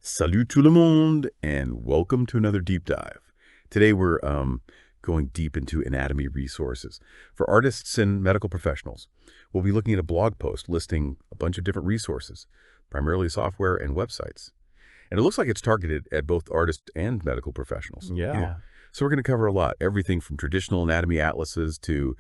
Salut tout le monde, and welcome to another deep dive. Today we're going deep into anatomy resources for artists and medical professionals. We'll be looking at a blog post listing a bunch of different resources, primarily software and websites. And it looks like it's targeted at both artists and medical professionals. Yeah. So we're going to cover a lot, everything from traditional anatomy atlases to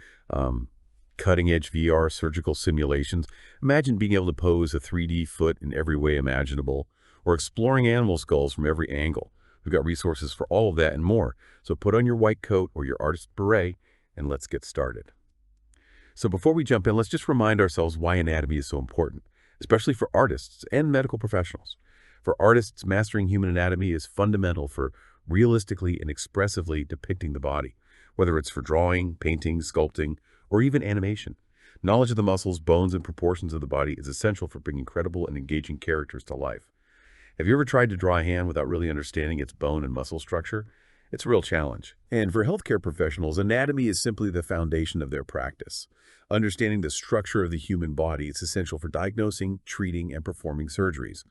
cutting-edge VR surgical simulations. Imagine being able to pose a 3D foot in every way imaginable, or exploring animal skulls from every angle. We've got resources for all of that and more. So put on your white coat or your artist beret and let's get started. So before we jump in, let's just remind ourselves why anatomy is so important, especially for artists and medical professionals. For artists, mastering human anatomy is fundamental for realistically and expressively depicting the body, whether it's for drawing, painting, sculpting, or even animation. Knowledge of the muscles, bones, and proportions of the body is essential for bringing credible and engaging characters to life. Have you ever tried to draw a hand without really understanding its bone and muscle structure? It's a real challenge. And for healthcare professionals, anatomy is simply the foundation of their practice. Understanding the structure of the human body is essential for diagnosing, treating, and performing surgeries.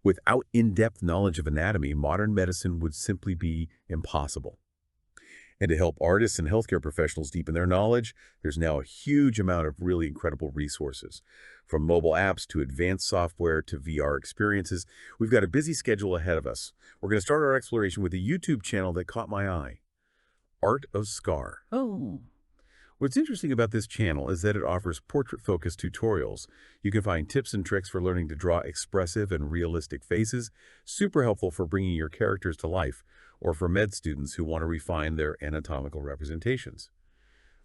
Without in-depth knowledge of anatomy, modern medicine would simply be impossible. And to help artists and healthcare professionals deepen their knowledge, there's now a huge amount of really incredible resources. From mobile apps to advanced software to VR experiences, we've got a busy schedule ahead of us. We're going to start our exploration with a YouTube channel that caught my eye, Art of Scar. Oh. What's interesting about this channel is that it offers portrait-focused tutorials. You can find tips and tricks for learning to draw expressive and realistic faces, super helpful for bringing your characters to life, or for med students who want to refine their anatomical representations.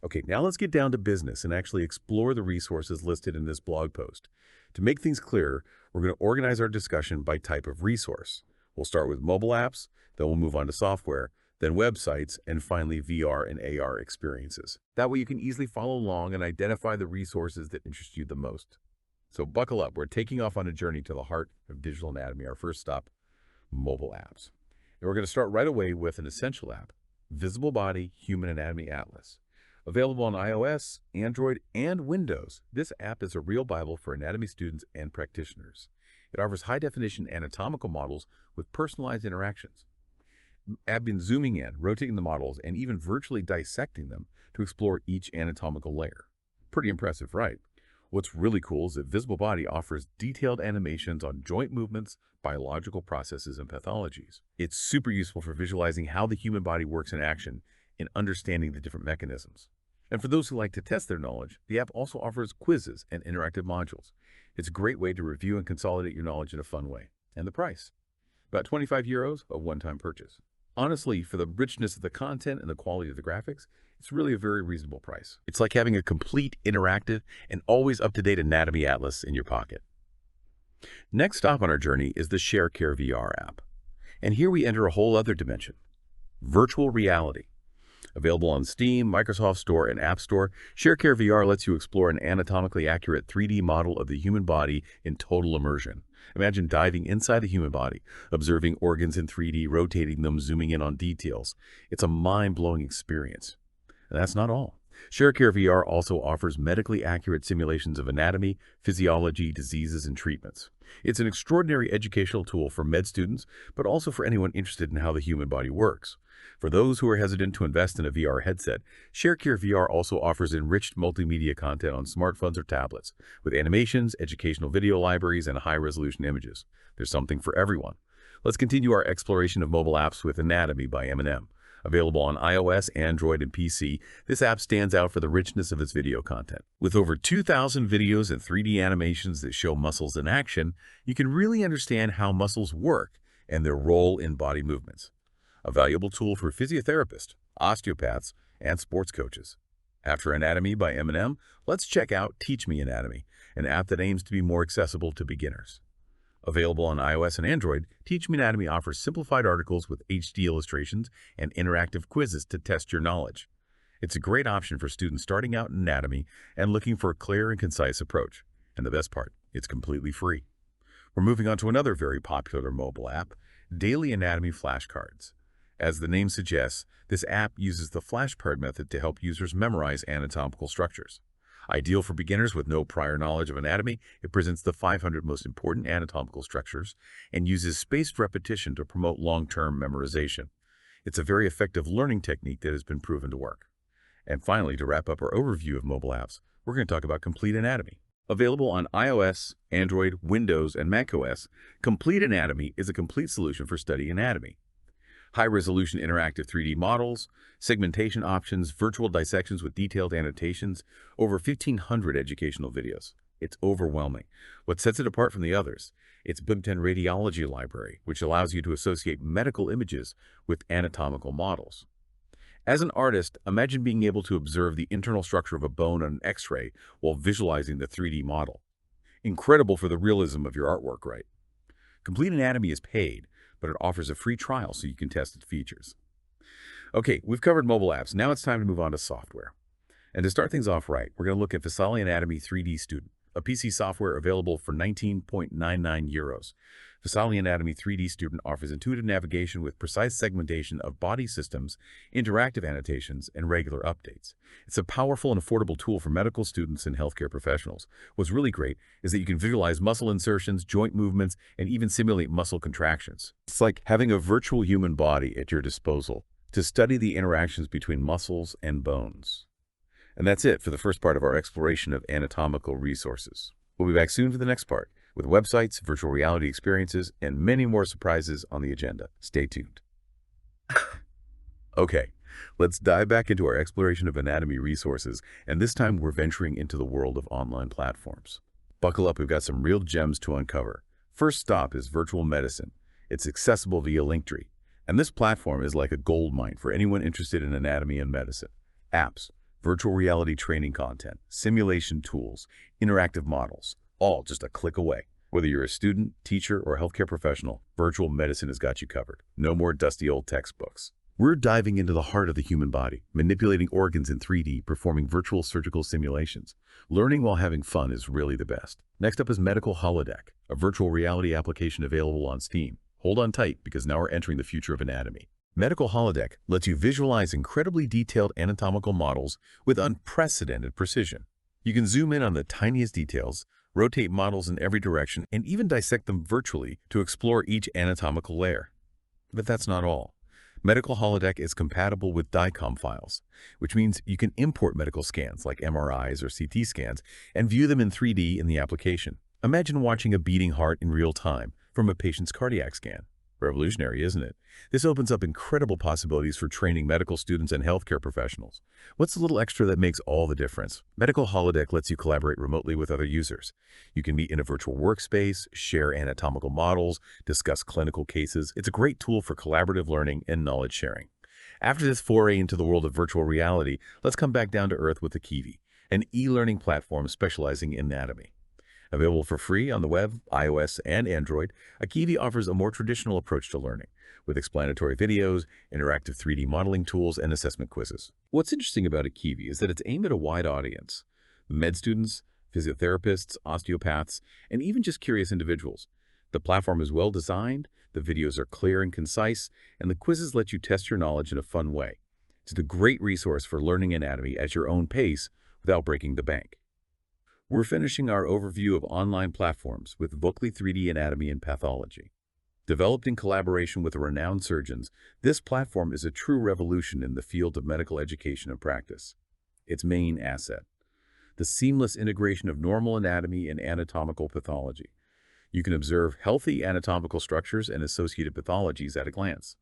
Okay, now let's get down to business and actually explore the resources listed in this blog post. To make things clearer, we're going to organize our discussion by type of resource. We'll start with mobile apps, then we'll move on to software, then websites, and finally VR and AR experiences. That way you can easily follow along and identify the resources that interest you the most. So buckle up, we're taking off on a journey to the heart of digital anatomy. Our first stop, mobile apps. And we're going to start right away with an essential app, Visible Body Human Anatomy Atlas. Available on iOS, Android, and Windows, this app is a real Bible for anatomy students and practitioners. It offers high-definition anatomical models with personalized interactions. I've been zooming in, rotating the models, and even virtually dissecting them to explore each anatomical layer. Pretty impressive, right? What's really cool is that Visible Body offers detailed animations on joint movements, biological processes, and pathologies. It's super useful for visualizing how the human body works in action and understanding the different mechanisms. And for those who like to test their knowledge, the app also offers quizzes and interactive modules. It's a great way to review and consolidate your knowledge in a fun way. And the price? About 25 euros, a one-time purchase. Honestly, for the richness of the content and the quality of the graphics, it's really a very reasonable price. It's like having a complete, interactive, and always up-to-date anatomy atlas in your pocket. Next stop on our journey is the ShareCare VR app. And here we enter a whole other dimension, virtual reality. Available on Steam, Microsoft Store, and App Store, ShareCare VR lets you explore an anatomically accurate 3D model of the human body in total immersion. Imagine diving inside the human body, observing organs in 3D, rotating them, zooming in on details. It's a mind-blowing experience. And that's not all. ShareCare VR also offers medically accurate simulations of anatomy, physiology, diseases, and treatments. It's an extraordinary educational tool for med students, but also for anyone interested in how the human body works. For those who are hesitant to invest in a VR headset, ShareCare VR also offers enriched multimedia content on smartphones or tablets, with animations, educational video libraries, and high-resolution images. There's something for everyone. Let's continue our exploration of mobile apps with Anatomy by M&M. Available on iOS, Android, and PC, this app stands out for the richness of its video content. With over 2,000 videos and 3D animations that show muscles in action, you can really understand how muscles work and their role in body movements. A valuable tool for physiotherapists, osteopaths, and sports coaches. After Anatomy by M&M, let's check out Teach Me Anatomy, an app that aims to be more accessible to beginners. Available on iOS and Android, Teach Me Anatomy offers simplified articles with HD illustrations and interactive quizzes to test your knowledge. It's a great option for students starting out in anatomy and looking for a clear and concise approach. And the best part, it's completely free. We're moving on to another very popular mobile app, Daily Anatomy Flashcards. As the name suggests, this app uses the flashcard method to help users memorize anatomical structures. Ideal for beginners with no prior knowledge of anatomy, it presents the 500 most important anatomical structures and uses spaced repetition to promote long-term memorization. It's a very effective learning technique that has been proven to work. And finally, to wrap up our overview of mobile apps, we're going to talk about Complete Anatomy. Available on iOS, Android, Windows, and macOS, Complete Anatomy is a complete solution for studying anatomy. High-resolution interactive 3D models, segmentation options, virtual dissections with detailed annotations, over 1,500 educational videos. It's overwhelming. What sets it apart from the others? Its built-in radiology library, which allows you to associate medical images with anatomical models. As an artist, imagine being able to observe the internal structure of a bone on an X-ray while visualizing the 3D model. Incredible for the realism of your artwork, right? Complete Anatomy is paid, but it offers a free trial so you can test its features. Okay, we've covered mobile apps. Now it's time to move on to software. And to start things off right, we're going to look at Visali Anatomy 3D Student, a PC software available for 19.99 euros. Visali Anatomy 3D Student offers intuitive navigation with precise segmentation of body systems, interactive annotations, and regular updates. It's a powerful and affordable tool for medical students and healthcare professionals. What's really great is that you can visualize muscle insertions, joint movements, and even simulate muscle contractions. It's like having a virtual human body at your disposal to study the interactions between muscles and bones. And that's it for the first part of our exploration of anatomical resources. We'll be back soon for the next part, with websites, virtual reality experiences, and many more surprises on the agenda. Stay tuned. Okay, let's dive back into our exploration of anatomy resources, and this time we're venturing into the world of online platforms. Buckle up, we've got some real gems to uncover. First stop is virtual medicine. It's accessible via Linktree, and this platform is like a gold mine for anyone interested in anatomy and medicine. Apps, virtual reality training content, simulation tools, interactive models, all just a click away. Whether you're a student, teacher, or healthcare professional, virtual medicine has got you covered. No more dusty old textbooks. We're diving into the heart of the human body, manipulating organs in 3D, performing virtual surgical simulations. Learning while having fun is really the best. Next up is Medical Holodeck, a virtual reality application available on Steam. Hold on tight, because now we're entering the future of anatomy. Medical Holodeck lets you visualize incredibly detailed anatomical models with unprecedented precision. You can zoom in on the tiniest details, rotate models in every direction, and even dissect them virtually to explore each anatomical layer. But that's not all. Medical Holodeck is compatible with DICOM files, which means you can import medical scans like MRIs or CT scans and view them in 3D in the application. Imagine watching a beating heart in real time from a patient's cardiac scan. Revolutionary, isn't it? This opens up incredible possibilities for training medical students and healthcare professionals. What's the little extra that makes all the difference? Medical Holodeck lets you collaborate remotely with other users. You can meet in a virtual workspace, share anatomical models, discuss clinical cases. It's a great tool for collaborative learning and knowledge sharing. After this foray into the world of virtual reality, let's come back down to earth with Akivi, an e-learning platform specializing in anatomy. Available for free on the web, iOS, and Android, Akivi offers a more traditional approach to learning, with explanatory videos, interactive 3D modeling tools, and assessment quizzes. What's interesting about Akivi is that it's aimed at a wide audience: med students, physiotherapists, osteopaths, and even just curious individuals. The platform is well designed, the videos are clear and concise, and the quizzes let you test your knowledge in a fun way. It's a great resource for learning anatomy at your own pace without breaking the bank. We're finishing our overview of online platforms with Vocally 3D Anatomy and Pathology. Developed in collaboration with renowned surgeons, this platform is a true revolution in the field of medical education and practice. Its main asset: the seamless integration of normal anatomy and anatomical pathology. You can observe healthy anatomical structures and associated pathologies at a glance.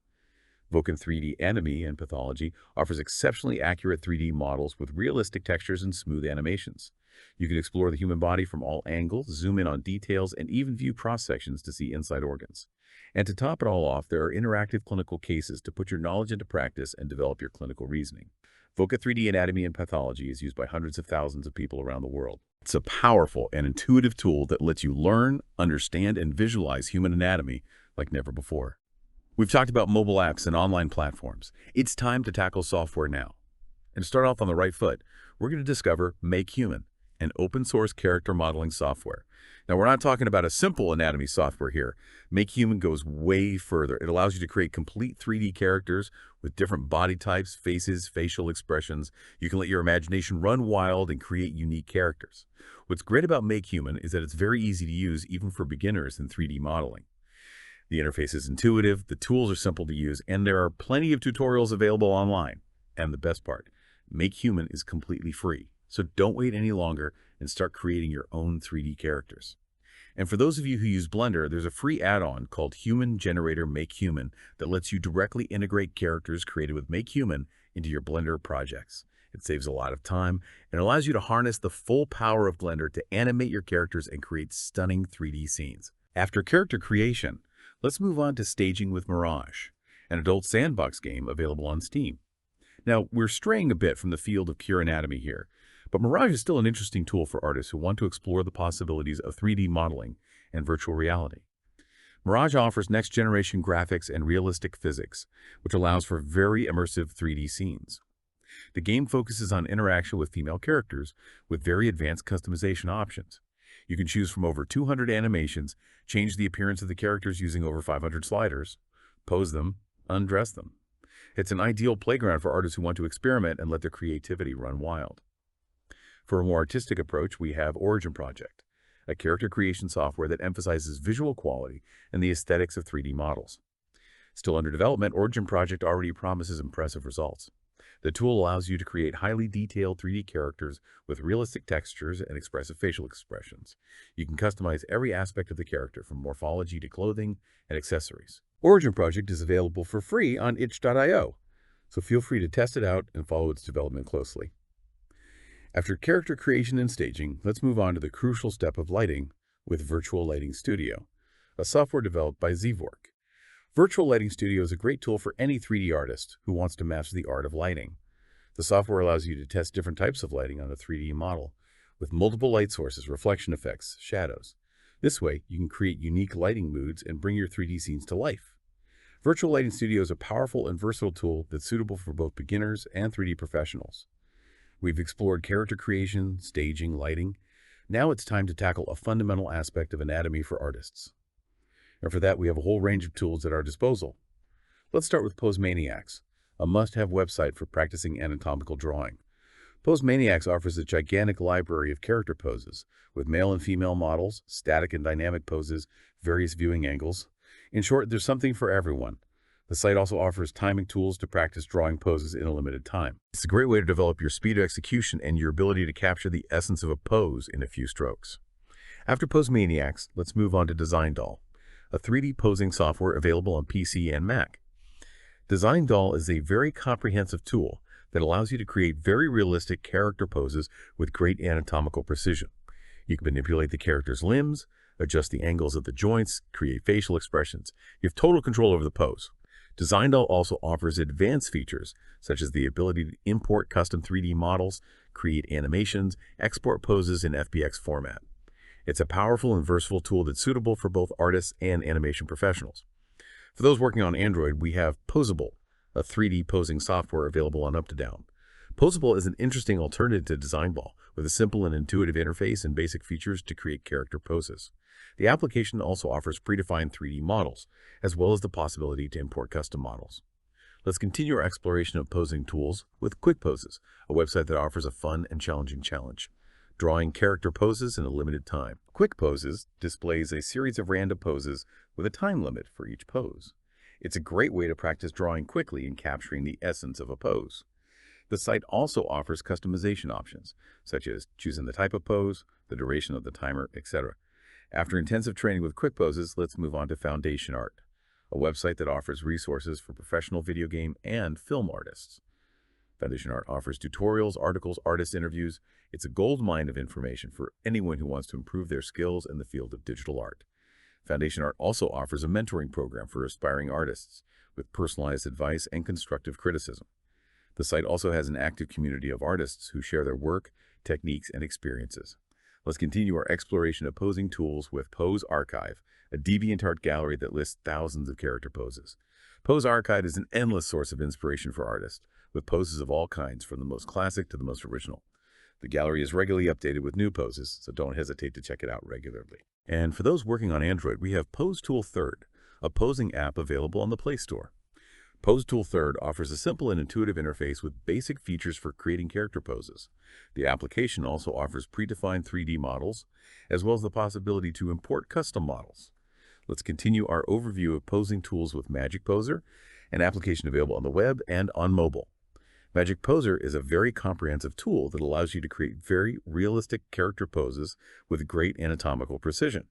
Vocally 3D Anatomy and Pathology offers exceptionally accurate 3D models with realistic textures and smooth animations. You can explore the human body from all angles, zoom in on details, and even view cross-sections to see inside organs. And to top it all off, there are interactive clinical cases to put your knowledge into practice and develop your clinical reasoning. Vocally 3D Anatomy and Pathology is used by hundreds of thousands of people around the world. It's a powerful and intuitive tool that lets you learn, understand, and visualize human anatomy like never before. We've talked about mobile apps and online platforms. It's time to tackle software now. And to start off on the right foot, we're going to discover Make Human, and open-source character modeling software. Now, we're not talking about a simple anatomy software here. MakeHuman goes way further. It allows you to create complete 3D characters with different body types, faces, facial expressions. You can let your imagination run wild and create unique characters. What's great about MakeHuman is that it's very easy to use even for beginners in 3D modeling. The interface is intuitive, the tools are simple to use, and there are plenty of tutorials available online. And the best part, MakeHuman is completely free. So don't wait any longer and start creating your own 3D characters. And for those of you who use Blender, there's a free add-on called Human Generator MakeHuman that lets you directly integrate characters created with MakeHuman into your Blender projects. It saves a lot of time and allows you to harness the full power of Blender to animate your characters and create stunning 3D scenes. After character creation, let's move on to staging with Mirage, an adult sandbox game available on Steam. Now, we're straying a bit from the field of pure anatomy here, but Mirage is still an interesting tool for artists who want to explore the possibilities of 3D modeling and virtual reality. Mirage offers next-generation graphics and realistic physics, which allows for very immersive 3D scenes. The game focuses on interaction with female characters with very advanced customization options. You can choose from over 200 animations, change the appearance of the characters using over 500 sliders, pose them, undress them. It's an ideal playground for artists who want to experiment and let their creativity run wild. For a more artistic approach, we have Origin Project, a character creation software that emphasizes visual quality and the aesthetics of 3D models. Still under development, Origin Project already promises impressive results. The tool allows you to create highly detailed 3D characters with realistic textures and expressive facial expressions. You can customize every aspect of the character, from morphology to clothing and accessories. Origin Project is available for free on itch.io, so feel free to test it out and follow its development closely. After character creation and staging, let's move on to the crucial step of lighting with Virtual Lighting Studio, a software developed by Zvork. Virtual Lighting Studio is a great tool for any 3D artist who wants to master the art of lighting. The software allows you to test different types of lighting on a 3D model with multiple light sources, reflection effects, shadows. This way, you can create unique lighting moods and bring your 3D scenes to life. Virtual Lighting Studio is a powerful and versatile tool that's suitable for both beginners and 3D professionals. We've explored character creation, staging, lighting. Now it's time to tackle a fundamental aspect of anatomy for artists. And for that, we have a whole range of tools at our disposal. Let's start with PoseManiacs, a must-have website for practicing anatomical drawing. PoseManiacs offers a gigantic library of character poses, with male and female models, static and dynamic poses, various viewing angles. In short, there's something for everyone. The site also offers timing tools to practice drawing poses in a limited time. It's a great way to develop your speed of execution and your ability to capture the essence of a pose in a few strokes. After PoseManiacs, let's move on to DesignDoll, a 3D posing software available on PC and Mac. DesignDoll is a very comprehensive tool that allows you to create very realistic character poses with great anatomical precision. You can manipulate the character's limbs, adjust the angles of the joints, create facial expressions. You have total control over the pose. DesignDoll also offers advanced features, such as the ability to import custom 3D models, create animations, export poses in FBX format. It's a powerful and versatile tool that's suitable for both artists and animation professionals. For those working on Android, we have Posable, a 3D posing software available on UpToDown. Posable is an interesting alternative to DesignDoll, with a simple and intuitive interface and basic features to create character poses. The application also offers predefined 3D models, as well as the possibility to import custom models. Let's continue our exploration of posing tools with Quick Poses, a website that offers a fun and challenging challenge, drawing character poses in a limited time. Quick Poses displays a series of random poses with a time limit for each pose. It's a great way to practice drawing quickly and capturing the essence of a pose. The site also offers customization options, such as choosing the type of pose, the duration of the timer, etc. After intensive training with Quick Poses, let's move on to Foundation Art, a website that offers resources for professional video game and film artists. Foundation Art offers tutorials, articles, artist interviews. It's a goldmine of information for anyone who wants to improve their skills in the field of digital art. Foundation Art also offers a mentoring program for aspiring artists with personalized advice and constructive criticism. The site also has an active community of artists who share their work, techniques, and experiences. Let's continue our exploration of posing tools with Pose Archive, a DeviantArt gallery that lists thousands of character poses. Pose Archive is an endless source of inspiration for artists, with poses of all kinds, from the most classic to the most original. The gallery is regularly updated with new poses, so don't hesitate to check it out regularly. And for those working on Android, we have Pose Tool Third, a posing app available on the Play Store. Pose Tool Third offers a simple and intuitive interface with basic features for creating character poses. The application also offers predefined 3D models, as well as the possibility to import custom models. Let's continue our overview of posing tools with Magic Poser, an application available on the web and on mobile. Magic Poser is a very comprehensive tool that allows you to create very realistic character poses with great anatomical precision.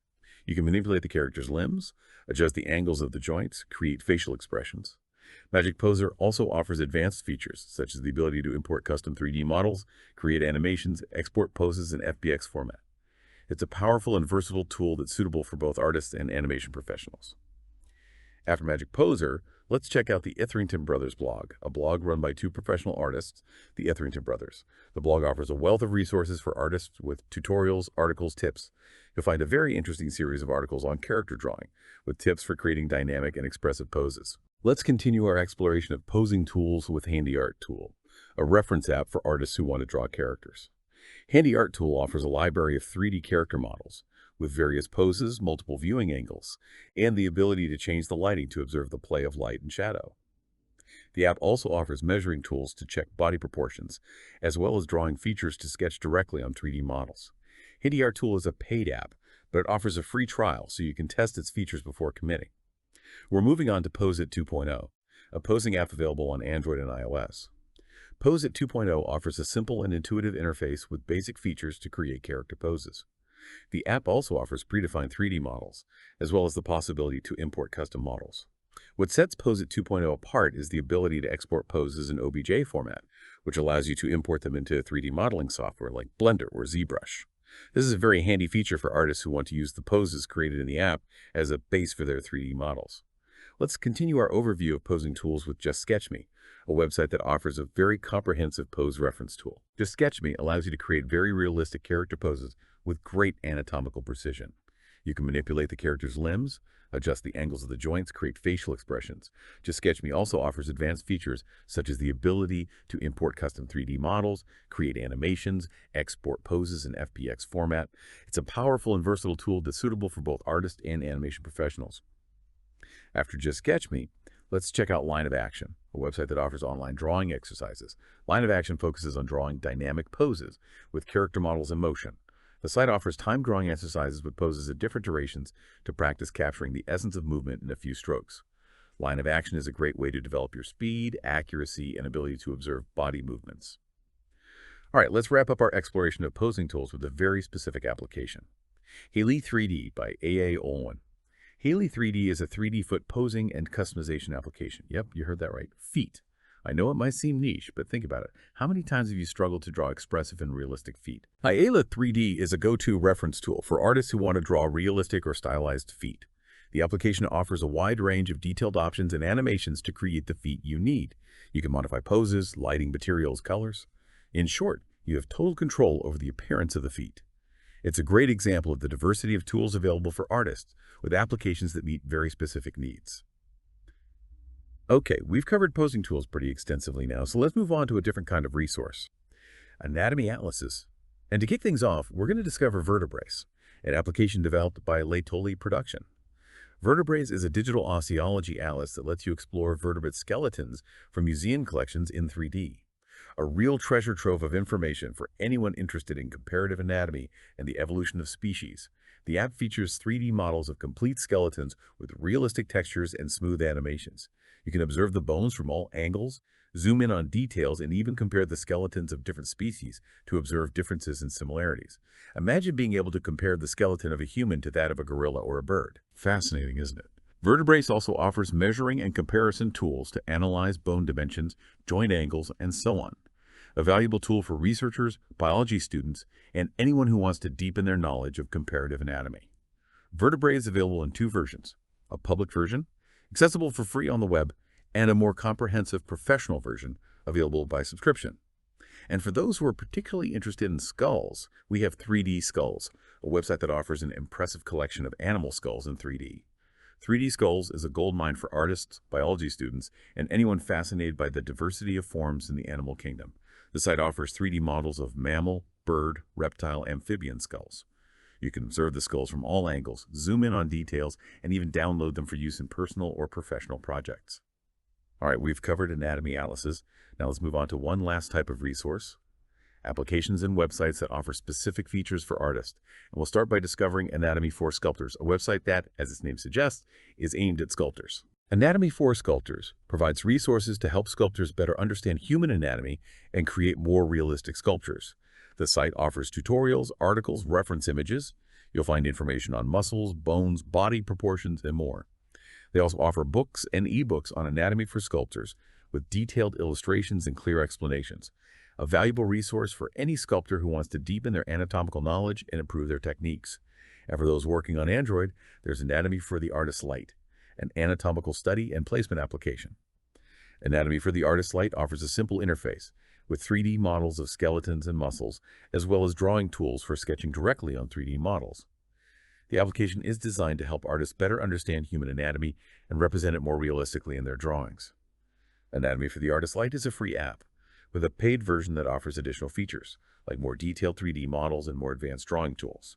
You can manipulate the character's limbs, adjust the angles of the joints, create facial expressions. Magic Poser also offers advanced features, such as the ability to import custom 3D models, create animations, export poses in FBX format. It's a powerful and versatile tool that's suitable for both artists and animation professionals. After Magic Poser, let's check out the Etherington Brothers blog, a blog run by two professional artists, the Etherington Brothers. The blog offers a wealth of resources for artists with tutorials, articles, tips. You'll find a very interesting series of articles on character drawing, with tips for creating dynamic and expressive poses. Let's continue our exploration of posing tools with Handy Art Tool, a reference app for artists who want to draw characters. Handy Art Tool offers a library of 3D character models, with various poses, multiple viewing angles, and the ability to change the lighting to observe the play of light and shadow. The app also offers measuring tools to check body proportions, as well as drawing features to sketch directly on 3D models. Handy Art Tool is a paid app, but it offers a free trial so you can test its features before committing. We're moving on to Posit 2.0, a posing app available on Android and iOS. Posit 2.0 offers a simple and intuitive interface with basic features to create character poses. The app also offers predefined 3D models, as well as the possibility to import custom models. What sets Posit 2.0 apart is the ability to export poses in OBJ format, which allows you to import them into 3D modeling software like Blender or ZBrush. This is a very handy feature for artists who want to use the poses created in the app as a base for their 3D models. Let's continue our overview of posing tools with Just Sketch Me, a website that offers a very comprehensive pose reference tool. Just Sketch Me allows you to create very realistic character poses with great anatomical precision. You can manipulate the character's limbs, adjust the angles of the joints, create facial expressions. Just Sketch Me also offers advanced features such as the ability to import custom 3D models, create animations, export poses in FBX format. It's a powerful and versatile tool that's suitable for both artists and animation professionals. After Just Sketch Me, let's check out Line of Action, a website that offers online drawing exercises. Line of Action focuses on drawing dynamic poses with character models in motion. The site offers time drawing exercises with poses at different durations to practice capturing the essence of movement in a few strokes. Line of Action is a great way to develop your speed, accuracy, and ability to observe body movements. All right, let's wrap up our exploration of posing tools with a very specific application. Haley 3D by A.A. Olwen. Haley 3D is a 3D foot posing and customization application. Yep, you heard that right. Feet. I know it might seem niche, but think about it. How many times have you struggled to draw expressive and realistic feet? Haley 3D is a go-to reference tool for artists who want to draw realistic or stylized feet. The application offers a wide range of detailed options and animations to create the feet you need. You can modify poses, lighting, materials, colors. In short, you have total control over the appearance of the feet. It's a great example of the diversity of tools available for artists with applications that meet very specific needs. Okay, we've covered posing tools pretty extensively now, so let's move on to a different kind of resource. Anatomy atlases. And to kick things off, we're going to discover Vertebraes, an application developed by Laetoli Production. Vertebraes is a digital osteology atlas that lets you explore vertebrate skeletons from museum collections in 3D. A real treasure trove of information for anyone interested in comparative anatomy and the evolution of species. The app features 3D models of complete skeletons with realistic textures and smooth animations. You can observe the bones from all angles, zoom in on details, and even compare the skeletons of different species to observe differences and similarities. Imagine being able to compare the skeleton of a human to that of a gorilla or a bird. Fascinating, isn't it? Vertebraes also offers measuring and comparison tools to analyze bone dimensions, joint angles, and so on. A valuable tool for researchers, biology students, and anyone who wants to deepen their knowledge of comparative anatomy. Vertebrae is available in two versions: a public version, accessible for free on the web, and a more comprehensive professional version available by subscription. And for those who are particularly interested in skulls, we have 3D Skulls, a website that offers an impressive collection of animal skulls in 3D. 3D Skulls is a goldmine for artists, biology students, and anyone fascinated by the diversity of forms in the animal kingdom. The site offers 3D models of mammal, bird, reptile, amphibian skulls. You can observe the skulls from all angles, zoom in on details, and even download them for use in personal or professional projects. All right, we've covered anatomy atlases. Now let's move on to one last type of resource: applications and websites that offer specific features for artists. And we'll start by discovering Anatomy for Sculptors, a website that, as its name suggests, is aimed at sculptors. Anatomy for Sculptors provides resources to help sculptors better understand human anatomy and create more realistic sculptures. The site offers tutorials, articles, reference images. You'll find information on muscles, bones, body proportions, and more. They also offer books and ebooks on anatomy for sculptors with detailed illustrations and clear explanations. A valuable resource for any sculptor who wants to deepen their anatomical knowledge and improve their techniques. And for those working on Android, there's Anatomy for the Artist Lite, an anatomical study and placement application. Anatomy for the Artist Lite offers a simple interface with 3D models of skeletons and muscles, as well as drawing tools for sketching directly on 3D models. The application is designed to help artists better understand human anatomy and represent it more realistically in their drawings. Anatomy for the Artist Lite is a free app, with a paid version that offers additional features, like more detailed 3D models and more advanced drawing tools.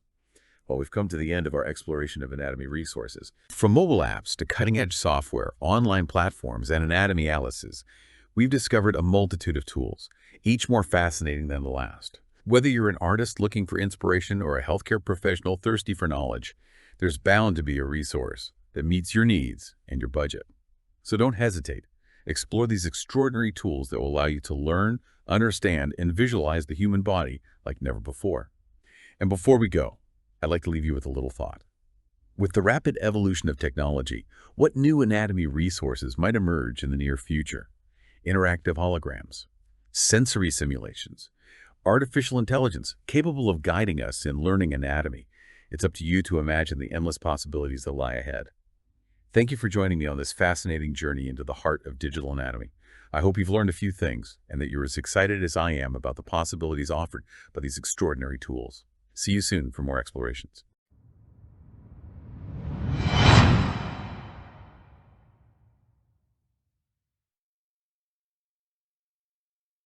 Well, we've come to the end of our exploration of anatomy resources. From mobile apps to cutting-edge software, online platforms, and anatomy atlases, we've discovered a multitude of tools, each more fascinating than the last. Whether you're an artist looking for inspiration or a healthcare professional thirsty for knowledge, there's bound to be a resource that meets your needs and your budget. So don't hesitate. Explore these extraordinary tools that will allow you to learn, understand, and visualize the human body like never before. And before we go, I'd like to leave you with a little thought. With the rapid evolution of technology, what new anatomy resources might emerge in the near future? Interactive holograms, sensory simulations, artificial intelligence capable of guiding us in learning anatomy. It's up to you to imagine the endless possibilities that lie ahead. Thank you for joining me on this fascinating journey into the heart of digital anatomy. I hope you've learned a few things and that you're as excited as I am about the possibilities offered by these extraordinary tools. See you soon for more explorations.